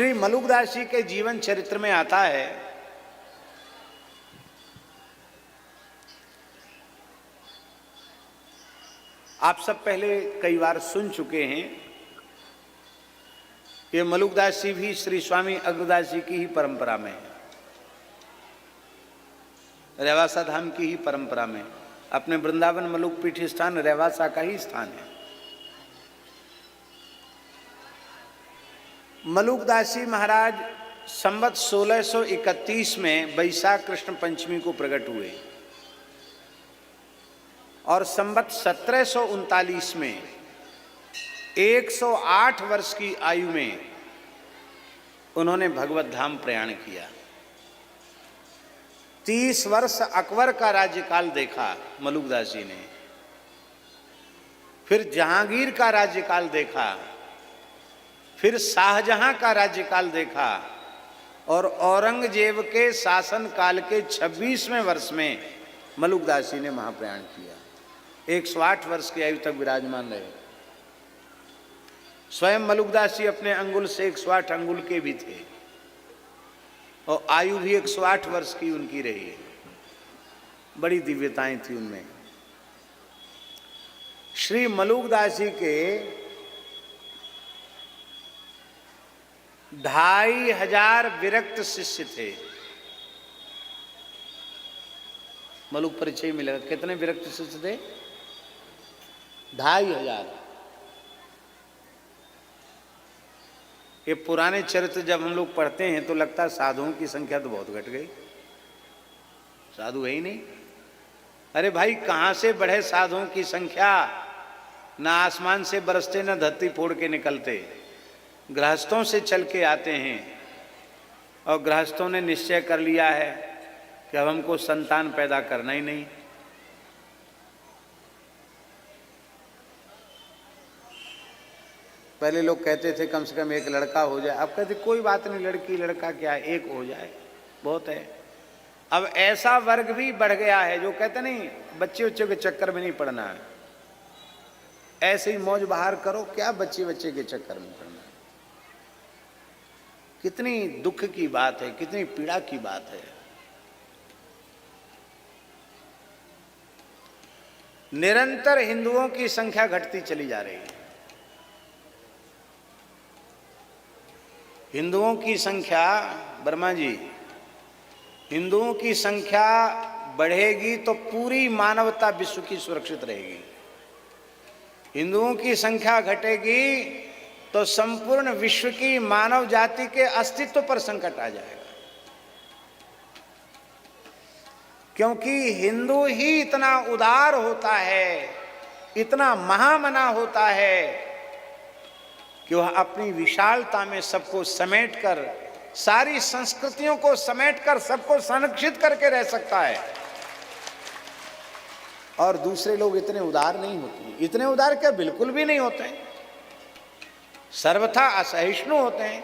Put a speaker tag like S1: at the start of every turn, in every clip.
S1: श्री मलुकदास जी के जीवन चरित्र में आता है, आप सब पहले कई बार सुन चुके हैं, ये मलुकदास जी भी श्री स्वामी अग्रदास जी की ही परंपरा में है, रेवासा धाम की ही परंपरा में। अपने वृंदावन मलुक पीठ स्थान रेवासा का ही स्थान है। मलुकदास जी महाराज संवत 1631 में बैसाख कृष्ण पंचमी को प्रकट हुए और संवत 1739 में 108 वर्ष की आयु में उन्होंने भगवत धाम प्रयाण किया। 30 वर्ष अकबर का राज्यकाल देखा मलुकदास जी ने, फिर जहांगीर का राज्यकाल देखा, फिर शाहजहां का राज्यकाल देखा और औरंगजेब के शासन काल के 26वें वर्ष में मलुकदास जी ने महाप्रयाण किया। 108 वर्ष की आयु तक विराजमान रहे। स्वयं मलुकदास जी अपने अंगुल से 108 अंगुल के भी थे और आयु भी 108 वर्ष की उनकी रही है। बड़ी दिव्यताएं थी उनमें। श्री मलुकदास जी के 2500 विरक्त शिष्य थे। मलुक परिचय मिलेगा, कितने विरक्त शिष्य थे? 2500। ये पुराने चरित्र जब हम लोग पढ़ते हैं तो लगता है साधुओं की संख्या तो बहुत घट गई, साधु है ही नहीं। अरे भाई, कहां से बढ़े साधुओं की संख्या? ना आसमान से बरसते ना धरती फोड़ के निकलते, गृहस्थों से चल के आते हैं और गृहस्थों ने निश्चय कर लिया है कि अब हमको संतान पैदा करना ही नहीं। पहले लोग कहते थे कम से कम एक लड़का हो जाए, अब कहते कोई बात नहीं, लड़की लड़का क्या है, एक हो जाए बहुत है। अब ऐसा वर्ग भी बढ़ गया है जो कहते नहीं बच्चे बच्चों के चक्कर में नहीं पड़ना है, ऐसे ही मौज बहार करो, क्या बच्चे बच्चे के चक्कर में पड़ना है। कितनी दुख की बात है, कितनी पीड़ा की बात है। निरंतर हिंदुओं की संख्या घटती चली जा रही है। हिंदुओं की संख्या, वर्मा जी, हिंदुओं की संख्या बढ़ेगी तो पूरी मानवता विश्व की सुरक्षित रहेगी। हिंदुओं की संख्या घटेगी तो संपूर्ण विश्व की मानव जाति के अस्तित्व पर संकट आ जाएगा। क्योंकि हिंदू ही इतना उदार होता है, इतना महामना होता है कि वह अपनी विशालता में सबको समेटकर, सारी संस्कृतियों को समेटकर सबको संरक्षित करके रह सकता है। और दूसरे लोग इतने उदार नहीं होते। इतने उदार क्या, बिल्कुल भी नहीं होते, सर्वथा असहिष्णु होते हैं।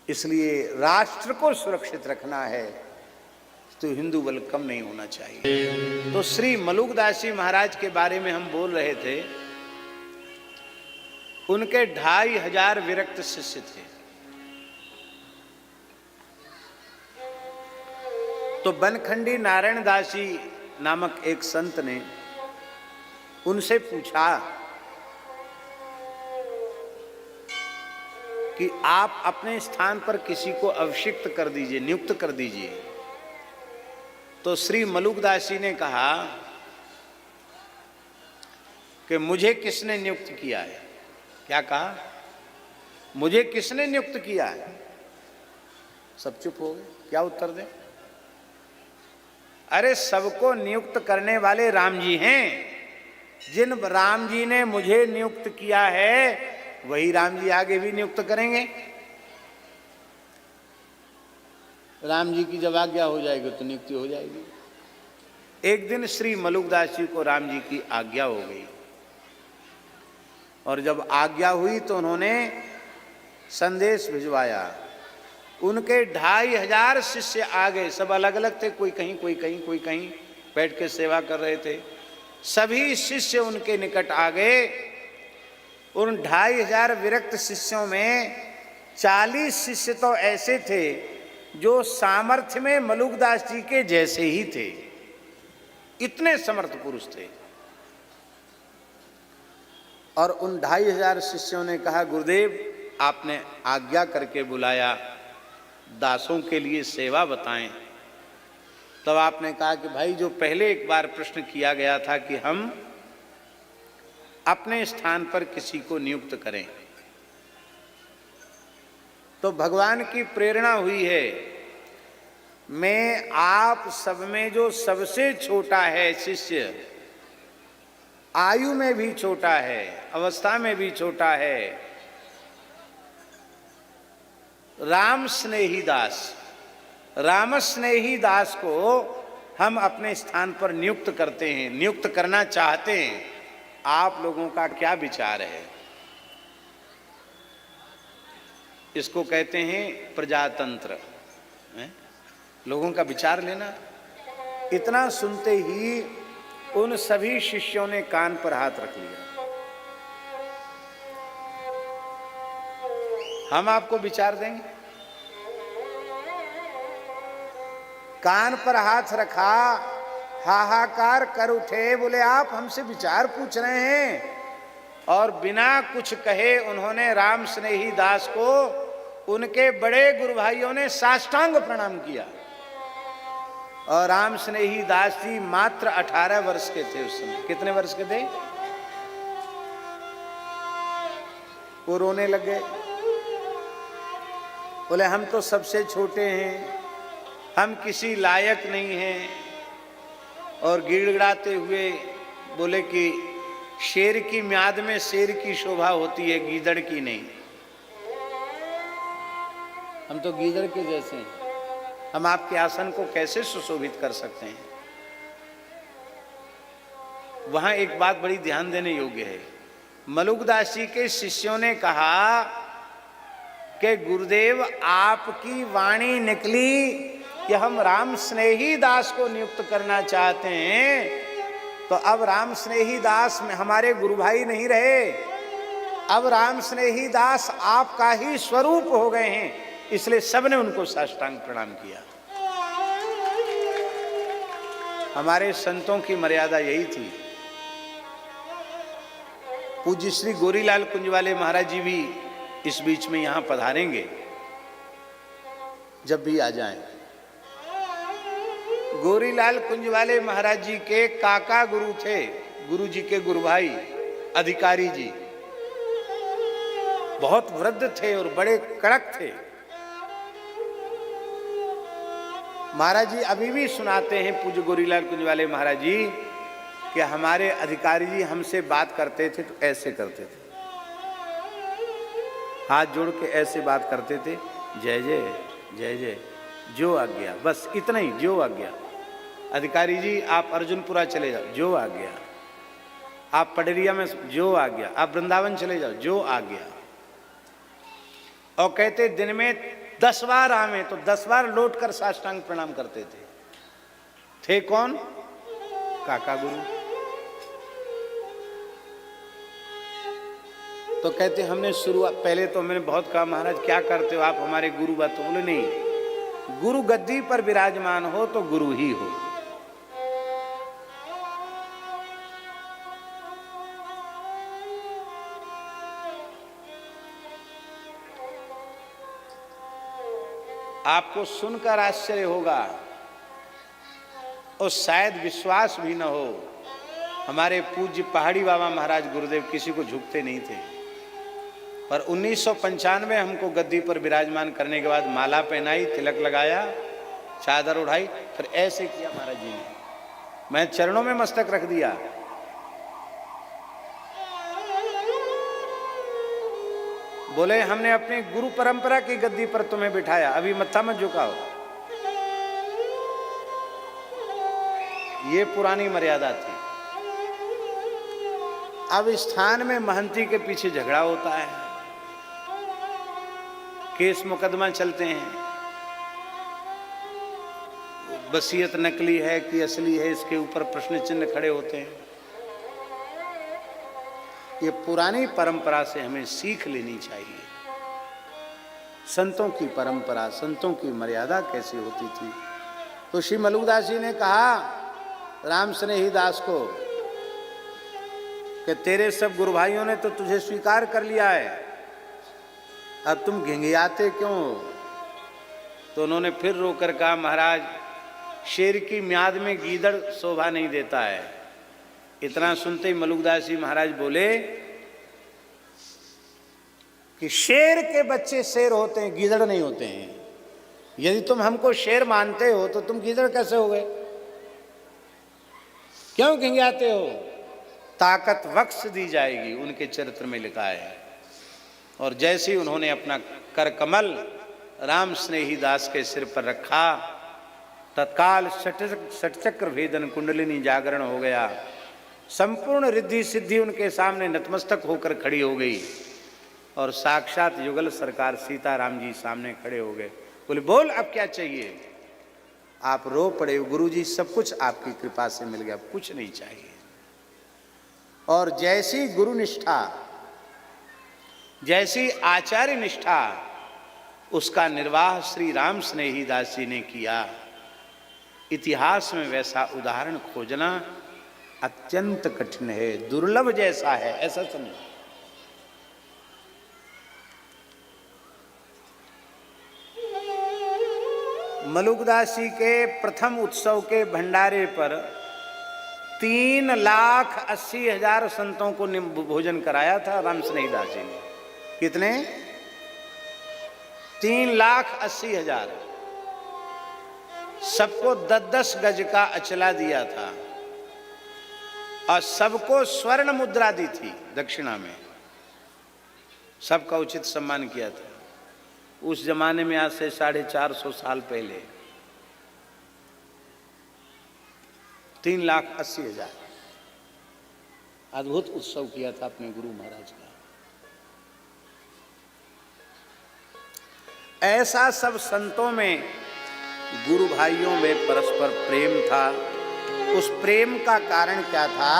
S1: इसलिए राष्ट्र को सुरक्षित रखना है तो हिंदू बल कम नहीं होना चाहिए। तो श्री मलुकदास जी महाराज के बारे में हम बोल रहे थे। उनके 2500 विरक्त शिष्य थे। तो बनखंडी नारायण दास जी नामक एक संत ने उनसे पूछा कि आप अपने स्थान पर किसी को अभिषिक्त कर दीजिए, नियुक्त कर दीजिए। तो श्री मलुकदास जी ने कहा कि मुझे किसने नियुक्त किया है? क्या कहा? मुझे किसने नियुक्त किया है? सब चुप हो गए, क्या उत्तर दें? अरे सबको नियुक्त करने वाले राम जी हैं। जिन राम जी ने मुझे नियुक्त किया है वही राम जी आगे भी नियुक्त करेंगे। राम जी की जब आज्ञा हो जाएगी तो नियुक्ति हो जाएगी। एक दिन श्री मलुकदास जी को राम जी की आज्ञा हो गई और जब आज्ञा हुई तो उन्होंने संदेश भिजवाया। उनके 2500 शिष्य आ गए, सब अलग अलग थे, कोई कहीं कोई कहीं कोई कहीं बैठ के सेवा कर रहे थे। सभी शिष्य उनके निकट आ गए उन 2500 विरक्त शिष्यों में 40 शिष्य तो ऐसे थे जो सामर्थ्य में मलुकदास जी के जैसे ही थे, इतने समर्थ पुरुष थे। और उन 2500 शिष्यों ने कहा, गुरुदेव आपने आज्ञा करके बुलाया, दासों के लिए सेवा बताएं। तब आपने कहा कि भाई, जो पहले एक बार प्रश्न किया गया था कि हम अपने स्थान पर किसी को नियुक्त करें, तो भगवान की प्रेरणा हुई है, मैं आप सब में जो सबसे छोटा है शिष्य, आयु में भी छोटा है, अवस्था में भी छोटा है, राम स्नेही दास, राम स्नेही दास को हम अपने स्थान पर नियुक्त करते हैं, नियुक्त करना चाहते हैं। आप लोगों का क्या विचार है? इसको कहते हैं प्रजातंत्र, लोगों का विचार लेना। इतना सुनते ही उन सभी शिष्यों ने कान पर हाथ रख लिया। हम आपको विचार देंगे। कान पर हाथ रखा, हाहाकार कर उठे, बोले आप हमसे विचार पूछ रहे हैं। और बिना कुछ कहे उन्होंने राम स्नेही दास को, उनके बड़े गुरु भाइयों ने साष्टांग प्रणाम किया। और राम स्नेही दास जी मात्र 18 वर्ष के थे उस समय। कितने वर्ष के थे? वो रोने लगे, बोले हम तो सबसे छोटे हैं, हम किसी लायक नहीं हैं। और गिड़गिड़ाते हुए बोले कि शेर की म्याद में शेर की शोभा होती है, गीदड़ की नहीं। हम तो गीदड़ के जैसे हैं, हम आपके आसन को कैसे सुशोभित कर सकते हैं? वहां एक बात बड़ी ध्यान देने योग्य है। मलुकदास जी के शिष्यों ने कहा कि गुरुदेव आपकी वाणी निकली कि हम राम स्नेही दास को नियुक्त करना चाहते हैं, तो अब राम स्नेही दास में हमारे गुरु भाई नहीं रहे, अब राम स्नेही दास आपका ही स्वरूप हो गए हैं। इसलिए सबने उनको साष्टांग प्रणाम किया। हमारे संतों की मर्यादा यही थी। पूज्य श्री गोरीलाल कुंजवाले महाराज जी भी इस बीच में यहां पधारेंगे, जब भी आ जाएं। गोरीलाल कुंजवाले महाराज जी के काका गुरु थे, गुरु जी के गुरु भाई अधिकारी जी, बहुत वृद्ध थे और बड़े कड़क थे। महाराज जी अभी भी सुनाते हैं, पूज्य गोरीलाल कुंजवाले महाराज जी, कि हमारे अधिकारी जी हमसे बात करते थे तो ऐसे करते थे, हाथ जोड़ के ऐसे बात करते थे, जय जय जय जय, जो आज्ञा, बस इतना ही, जो आज्ञा। अधिकारी जी आप अर्जुनपुरा चले जाओ, जो आज्ञा। आप पडरिया में, जो आज्ञा। आप वृंदावन चले जाओ, जो आज्ञा। और कहते दिन में 10 बार आवे तो 10 बार लौट कर साष्टांग प्रणाम करते थे कौन? काका गुरु। तो कहते हमने शुरुआत, पहले तो मैंने बहुत कहा महाराज क्या करते हो आप, हमारे गुरु बात। तो बोले नहीं, गुरु गद्दी पर विराजमान हो तो गुरु ही हो। आपको सुनकर आश्चर्य होगा और शायद विश्वास भी न हो, हमारे पूज्य पहाड़ी बाबा महाराज गुरुदेव किसी को झुकते नहीं थे। पर 1995 हमको गद्दी पर विराजमान करने के बाद माला पहनाई, तिलक लगाया, चादर उठाई, फिर ऐसे किया महाराज जी ने, मैं चरणों में मस्तक रख दिया। बोले हमने अपने गुरु परंपरा की गद्दी पर तुम्हें बिठाया, अभी मत्था मत झुकाओ। ये पुरानी मर्यादा थी। अब स्थान में महंती के पीछे झगड़ा होता है, केस मुकदमा चलते हैं, वसीयत नकली है कि असली है, इसके ऊपर प्रश्न चिन्ह खड़े होते हैं। ये पुरानी परंपरा से हमें सीख लेनी चाहिए। संतों की परंपरा, संतों की मर्यादा कैसी होती थी। तो श्री मलुकदास जी ने कहा राम स्नेही दास को कि तेरे सब गुरु भाइयों ने तो तुझे स्वीकार कर लिया है, अब तुम घिंघियाते क्यों हो। तो उन्होंने फिर रोकर कहा महाराज, शेर की म्याद में गीदड़ शोभा नहीं देता है। इतना सुनते ही मलुकदास जी महाराज बोले कि शेर के बच्चे शेर होते हैं, गीदड़ नहीं होते हैं। यदि तुम हमको शेर मानते हो तो तुम गीदड़ कैसे हो गए, क्यों घिंघियाते हो। ताकत बख्श दी जाएगी, उनके चरित्र में लिखा है। और जैसे ही उन्होंने अपना कर कमल राम स्नेही दास के सिर पर रखा, तत्काल षटचक्र भेदन कुंडलिनी जागरण हो गया। संपूर्ण रिद्धि सिद्धि उनके सामने नतमस्तक होकर खड़ी हो गई और साक्षात युगल सरकार सीताराम जी सामने खड़े हो गए। बोले बोल अब क्या चाहिए। आप रो पड़े, गुरुजी सब कुछ आपकी कृपा से मिल गया, कुछ नहीं चाहिए। और जैसी गुरु निष्ठा, जैसी आचार्य निष्ठा, उसका निर्वाह श्री राम स्नेही दास जी ने किया। इतिहास में वैसा उदाहरण खोजना अत्यंत कठिन है, दुर्लभ जैसा है, ऐसा समझो। मलुकदास जी के प्रथम उत्सव के भंडारे पर 3,80,000 संतों को भोजन कराया था राम स्नेही दास जी ने। कितने? 3,80,000। सबको 10-10 गज का अचला दिया था और सबको स्वर्ण मुद्रा दी थी दक्षिणा में। सबका उचित सम्मान किया था। उस जमाने में आज से 450 साल पहले 3,80,000 अद्भुत उत्सव किया था अपने गुरु महाराज का। ऐसा सब संतों में, गुरु भाइयों में परस्पर प्रेम था। उस प्रेम का कारण क्या था?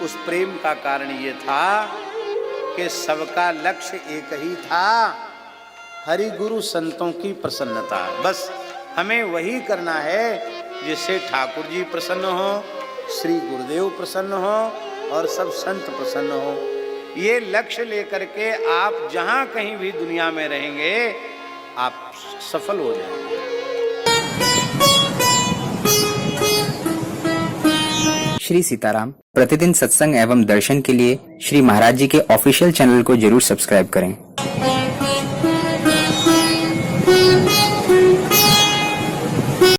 S1: उस प्रेम का कारण ये था कि सबका लक्ष्य एक ही था, हरि गुरु संतों की प्रसन्नता। बस हमें वही करना है जिससे ठाकुर जी प्रसन्न हो, श्री गुरुदेव प्रसन्न हो और सब संत प्रसन्न हो। ये लक्ष्य लेकर के आप जहां कहीं भी दुनिया में रहेंगे आप सफल हो जाएंगे।
S2: श्री सीताराम प्रतिदिन सत्संग एवं दर्शन के लिए श्री महाराज जी के ऑफिशियल चैनल को जरूर सब्सक्राइब करें।